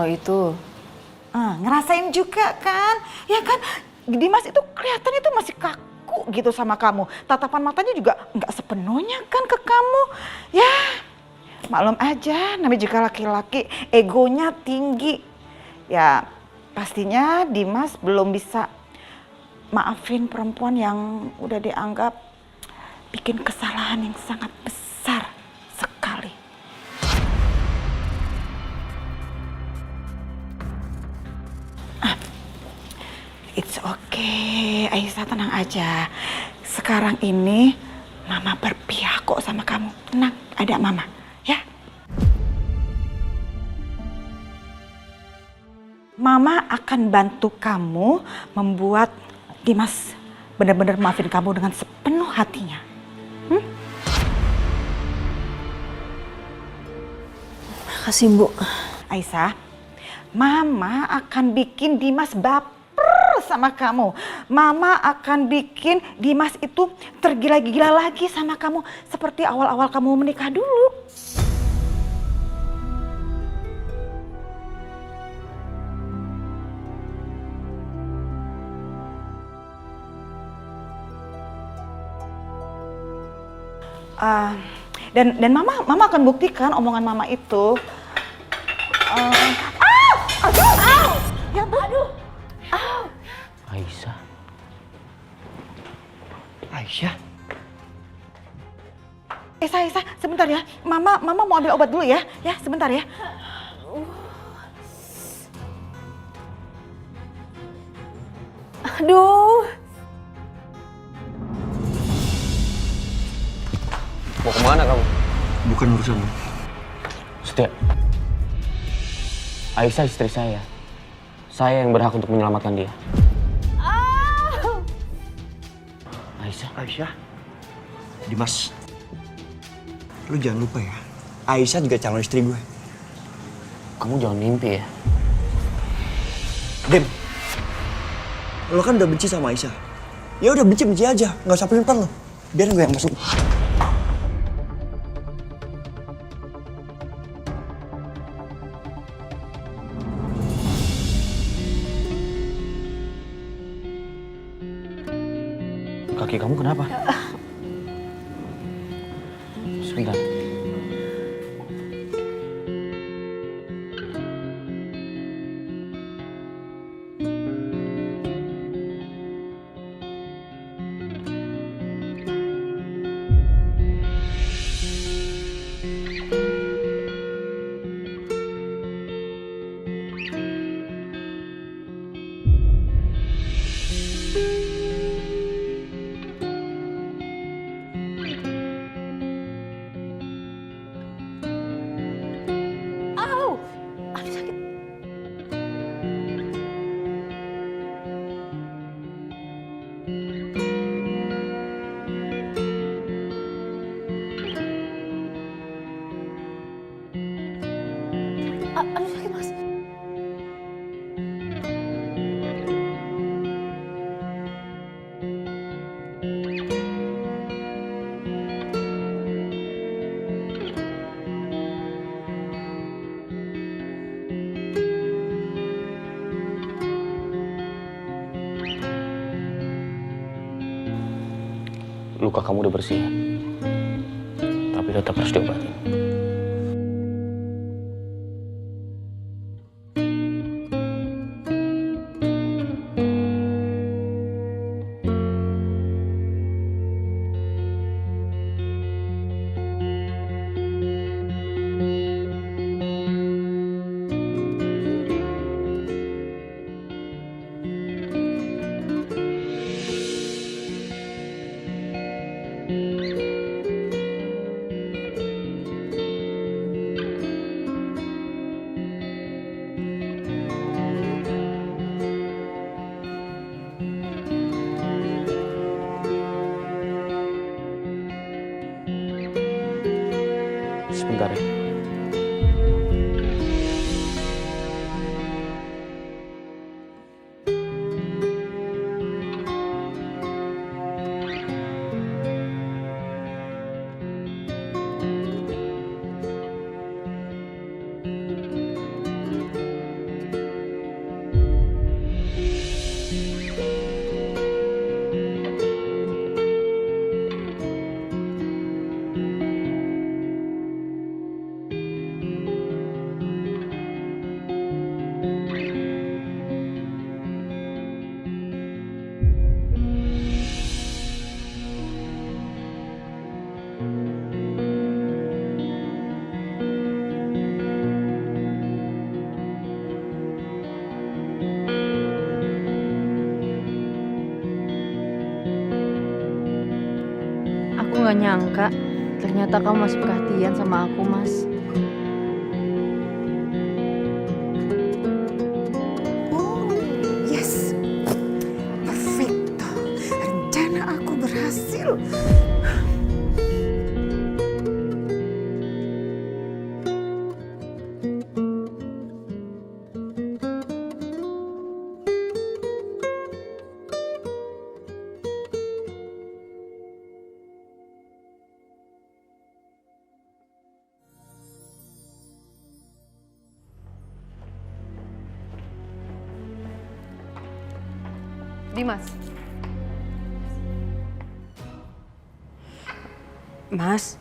kalau itu. Ngerasain juga kan? Ya kan, Dimas itu kelihatan itu masih kaku gitu sama kamu. Tatapan matanya juga nggak sepenuhnya kan ke kamu. Ya, maklum aja, namanya juga laki-laki, egonya tinggi. Ya, pastinya Dimas belum bisa maafin perempuan yang udah dianggap bikin kesalahan yang sangat besar sekali. It's okay, Aisyah tenang aja. Sekarang ini Mama berpihak kok sama kamu. Tenang, ada Mama, ya. Mama akan bantu kamu membuat Dimas benar-benar maafin kamu dengan sepenuh hatinya. Makasih, Bu. Aisyah, Mama akan bikin Dimas baper sama kamu. Mama akan bikin Dimas itu tergila-gila lagi sama kamu. Seperti awal-awal kamu menikah dulu. Dan Mama akan buktikan omongan Mama itu. Ya Bu. Aisyah. Aisyah, sebentar ya. Mama mau ambil obat dulu ya. Ya, sebentar ya. Aduh. Mau kemana kamu? Bukan urusanmu. Setia. Aisyah istri saya. Saya yang berhak untuk menyelamatkan dia. Aisyah. Dimas. Lu jangan lupa ya. Aisyah juga calon istri gue. Kamu jangan mimpi ya. Dim. Lo kan udah benci sama Aisyah. Ya udah benci aja. Nggak usah pelin-pelan lo. Biarin gue yang masuk. Kaki kamu kenapa? Sebentar. Aduh sakit, Mas. Luka kamu udah bersih. Tapi tetap harus diobatin. Sebentar ya. nggak nyangka ternyata kamu masih perhatian sama aku, Mas. Yes, perfecto. Rencana aku berhasil. Dimas. Mas,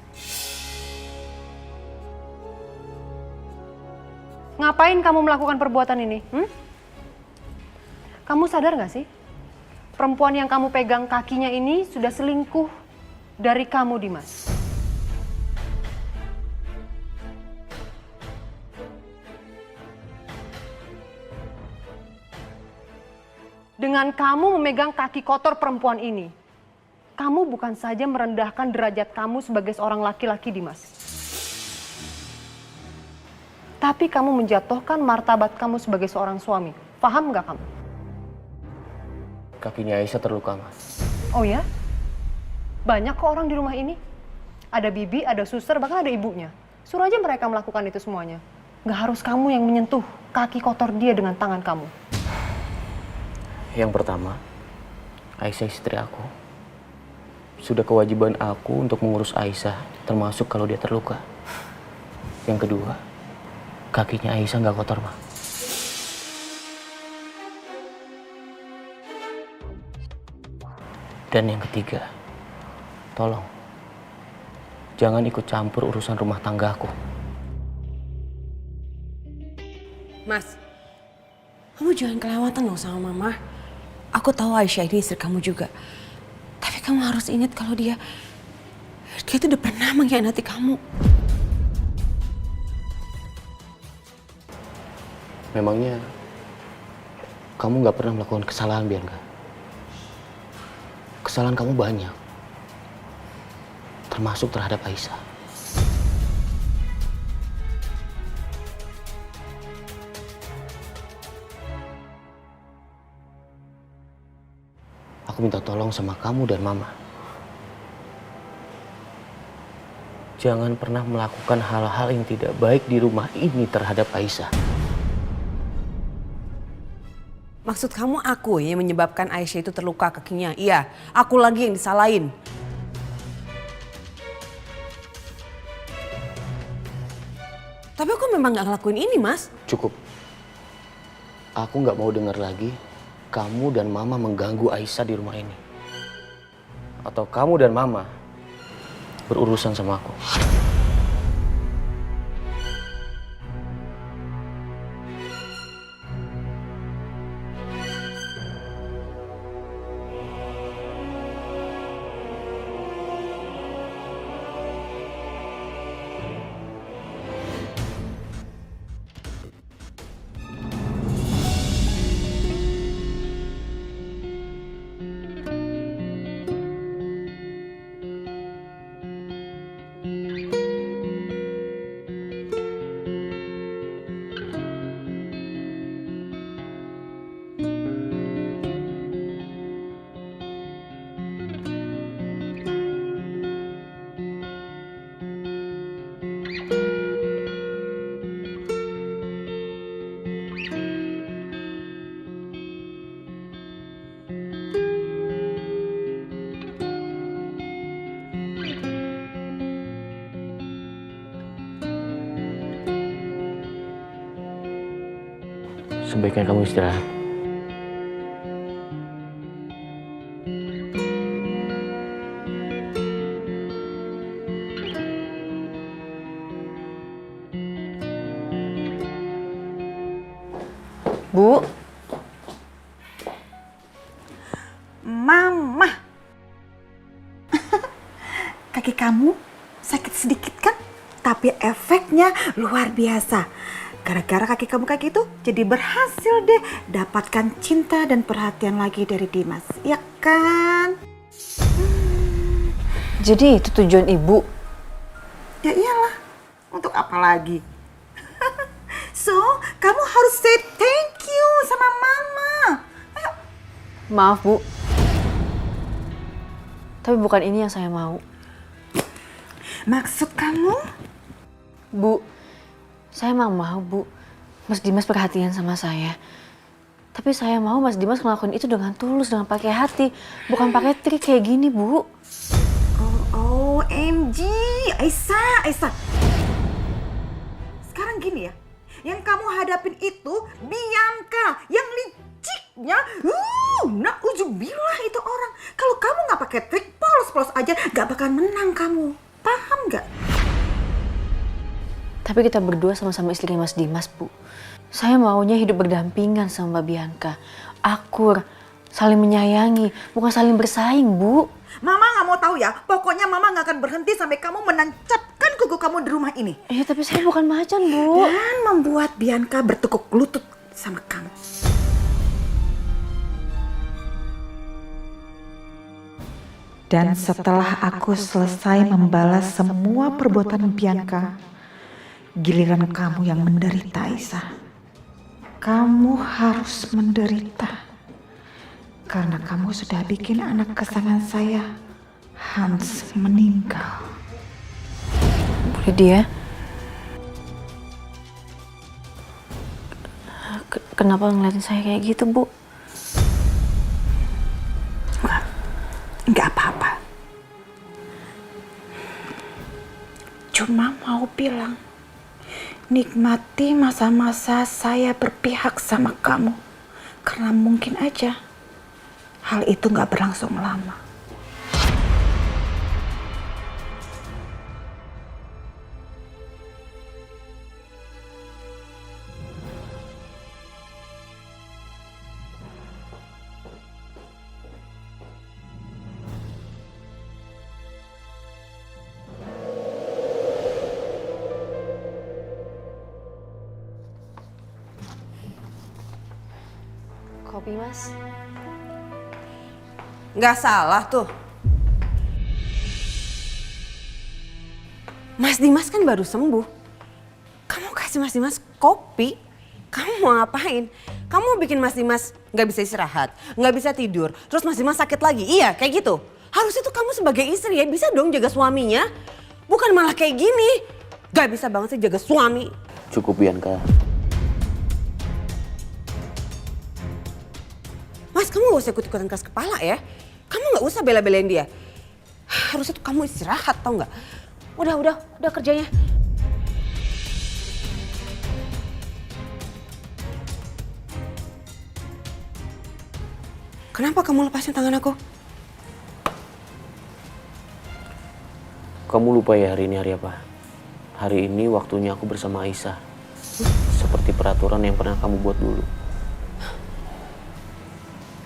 Ngapain kamu melakukan perbuatan ini? Kamu sadar gak sih? Perempuan yang kamu pegang kakinya ini sudah selingkuh dari kamu, Dimas. Dengan kamu memegang kaki kotor perempuan ini, kamu bukan saja merendahkan derajat kamu sebagai seorang laki-laki, Dimas. Tapi kamu menjatuhkan martabat kamu sebagai seorang suami. Paham gak kamu? Kakinya Aisyah terluka, Mas. Oh ya? Banyak kok orang di rumah ini. Ada bibi, ada suster, bahkan ada ibunya. Suruh aja mereka melakukan itu semuanya. Gak harus kamu yang menyentuh kaki kotor dia dengan tangan kamu. Yang pertama, Aisyah istri aku. Sudah kewajiban aku untuk mengurus Aisyah, termasuk kalau dia terluka. Yang kedua, kakinya Aisyah nggak kotor, Ma. Dan yang ketiga, tolong, jangan ikut campur urusan rumah tangga aku. Mas, kamu jangan kelewatan dong sama Mama. Aku tahu Aisyah ini istri kamu juga. Tapi kamu harus ingat kalau dia itu udah pernah mengkhianati kamu. Memangnya kamu nggak pernah melakukan kesalahan, Bianca? Kesalahan kamu banyak, termasuk terhadap Aisyah. Aku minta tolong sama kamu dan Mama. Jangan pernah melakukan hal-hal yang tidak baik di rumah ini terhadap Aisyah. Maksud kamu aku yang menyebabkan Aisyah itu terluka kakinya? Iya, aku lagi yang disalahin. Tapi aku memang gak ngelakuin ini, Mas. Cukup. Aku nggak mau dengar lagi kamu dan Mama mengganggu Aisyah di rumah ini. Atau kamu dan Mama berurusan sama aku. Sebaiknya kamu istirahat. Bu. Mama. Kaki kamu sakit sedikit kan? Tapi efeknya luar biasa. Gara-gara kaki kamu kayak gitu, jadi berhasil deh dapatkan cinta dan perhatian lagi dari Dimas. Ya kan? Jadi itu tujuan ibu. Ya iyalah, untuk apa lagi? So, kamu harus say thank you sama mama. Ayo. Maaf, Bu. Tapi bukan ini yang saya mau. Maksud kamu? Bu, saya emang mau, Bu. Mas Dimas perhatian sama saya. Tapi saya mau Mas Dimas ngelakuin itu dengan tulus, dengan pakai hati. Bukan pakai trik kayak gini, Bu. Oh, OMG, Aisyah. Sekarang gini ya, yang kamu hadapin itu Bianca, yang liciknya, na'udzubillah itu orang. Kalau kamu nggak pakai trik polos-polos aja, nggak bakal menang kamu. Paham nggak? Tapi kita berdua sama-sama istri Mas Dimas, Bu. Saya maunya hidup berdampingan sama Mbak Bianca. Akur, saling menyayangi, bukan saling bersaing, Bu. Mama nggak mau tahu ya, pokoknya mama nggak akan berhenti sampai kamu menancapkan kuku kamu di rumah ini. Iya, tapi saya bukan macan, Bu. Dan membuat Bianca bertekuk lutut sama kamu. Dan setelah aku selesai membalas semua perbuatan Bianca, giliran kamu yang menderita, Aisyah. Kamu harus menderita. Karena kamu sudah bikin anak kesayangan saya, Hans, meninggal. Bu Lydia. Kenapa ngeliatin saya kayak gitu, Bu? Enggak apa-apa. Cuma mau bilang, nikmati masa-masa saya berpihak sama kamu. Karena mungkin aja hal itu nggak berlangsung lama. Kopi, Mas. Nggak salah tuh. Mas Dimas kan baru sembuh. Kamu kasih Mas Dimas kopi. Kamu mau ngapain? Kamu bikin Mas Dimas nggak bisa istirahat, nggak bisa tidur. Terus Mas Dimas sakit lagi. Iya, kayak gitu. Harusnya tuh kamu sebagai istri ya bisa dong jaga suaminya. Bukan malah kayak gini. Gak bisa banget sih jaga suami. Cukup, Bianca. Mas, kamu gak usah ikut-ikutan keras kepala ya. Kamu gak usah bela-belain dia. Harusnya tuh kamu istirahat, tau gak? Udah kerjanya. Kenapa kamu lepasin tangan aku? Kamu lupa ya hari ini hari apa? Hari ini waktunya aku bersama Aisyah. Seperti peraturan yang pernah kamu buat dulu.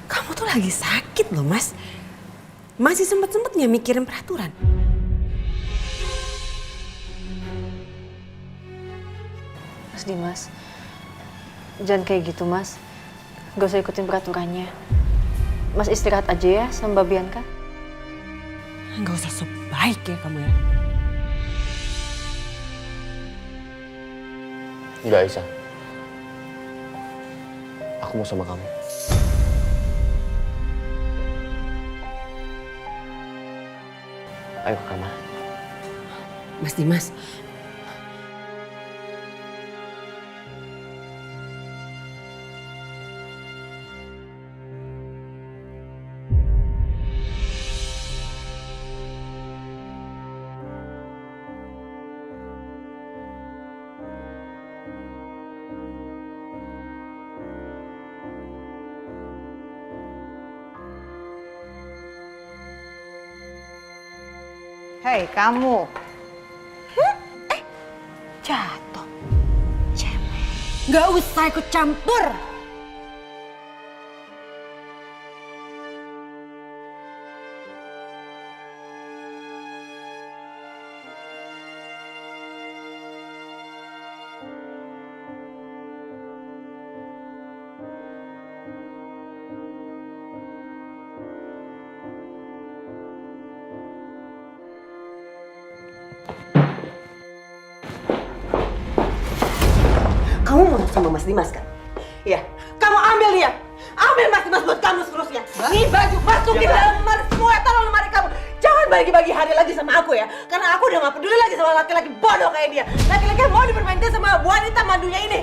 Kamu tuh lagi sakit loh, Mas. Masih sempet-sempetnya mikirin peraturan. Mas Dimas, jangan kayak gitu, Mas. Gak usah ikutin peraturannya. Mas istirahat aja ya sama Mbak Bianca. Gak usah sebaik ya kamu ya. Enggak, Aisyah. Aku mau sama kamu. Ayo ke kamar. Mas Dimas. Hei kamu. Jatuh. Cemen. Gak usah ikut campur. sama Mas Dimas kan? Iya, kamu ambil dia. Ambil Mas Dimas buat kamu seterusnya. Nih baju masuk di dalam lemari semua, taruh lemari kamu. Jangan bagi-bagi hari lagi sama aku ya. Karena aku udah gak peduli lagi sama laki-laki bodoh kayak dia. Laki-laki yang mau dipermainkan sama wanita mandunya ini.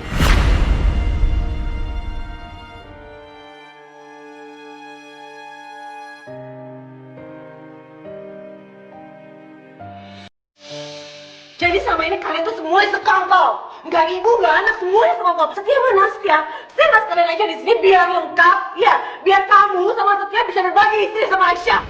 Jadi sama ini kalian tuh semuanya sekongkol. Nggak ibu, nggak anak, semuanya sekongkol. Setia mana Setia? Saya nggak sekalian aja di sini biar lengkap. Ya, biar kamu sama Setia bisa berbagi istri sama Aisyah.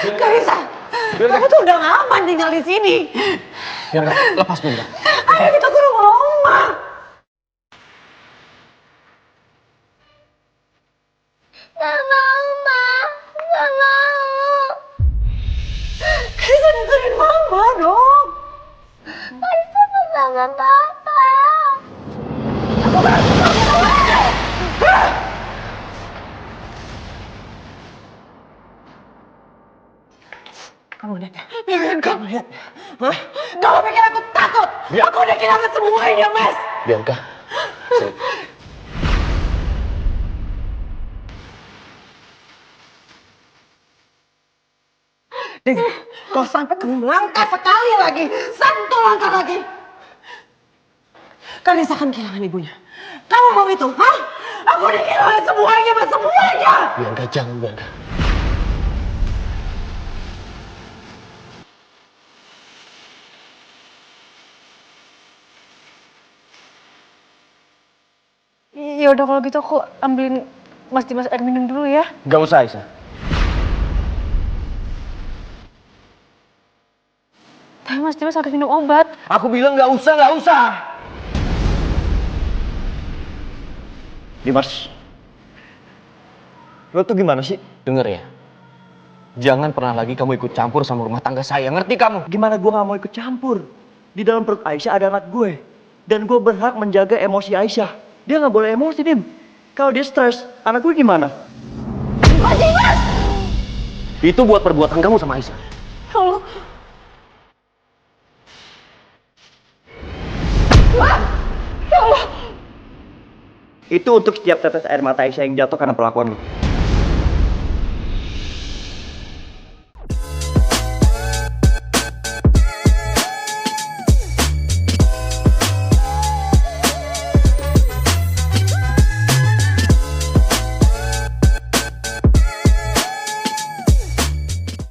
Karisa, kamu tuh udah nggak aman tinggal di sini. Bianca, lepas Bianca. Ayo kita ke rumah Oma. Gak mau, Ma. Gak mau. Karisa dengerin Mama dong. Aisyah bersama Papa. Kamu lihat ya? Kamu lihat? Hah? Kamu pikir aku takut? Aku udah kehilangan semuanya, Mas. Bianca, Ding, kalau sampai kamu melangkah sekali lagi, satu langkah lagi, Karisa akan kehilangan ibunya. Kamu mau itu? Hah? Aku udah kehilangan semuanya, Mas, semuanya. Bianca jangan Bianca. Ya udah kalau gitu aku ambilin Mas Dimas air minum dulu ya. Gak usah Aisyah. Tapi Mas Dimas harus minum obat. Aku bilang gak usah, gak usah. Dimas, lo tuh gimana sih? Dengar ya. Jangan pernah lagi kamu ikut campur sama rumah tangga saya, ngerti kamu? Gimana gue gak mau ikut campur? Di dalam perut Aisyah ada anak gue. Dan gue berhak menjaga emosi Aisyah. Dia gak boleh emosi, Dim. Kalau dia stres, anak gue gimana? Itu buat perbuatan kamu sama Aisyah. Allah. Itu untuk setiap tetes air mata Aisyah yang jatuh karena perlakuan lo.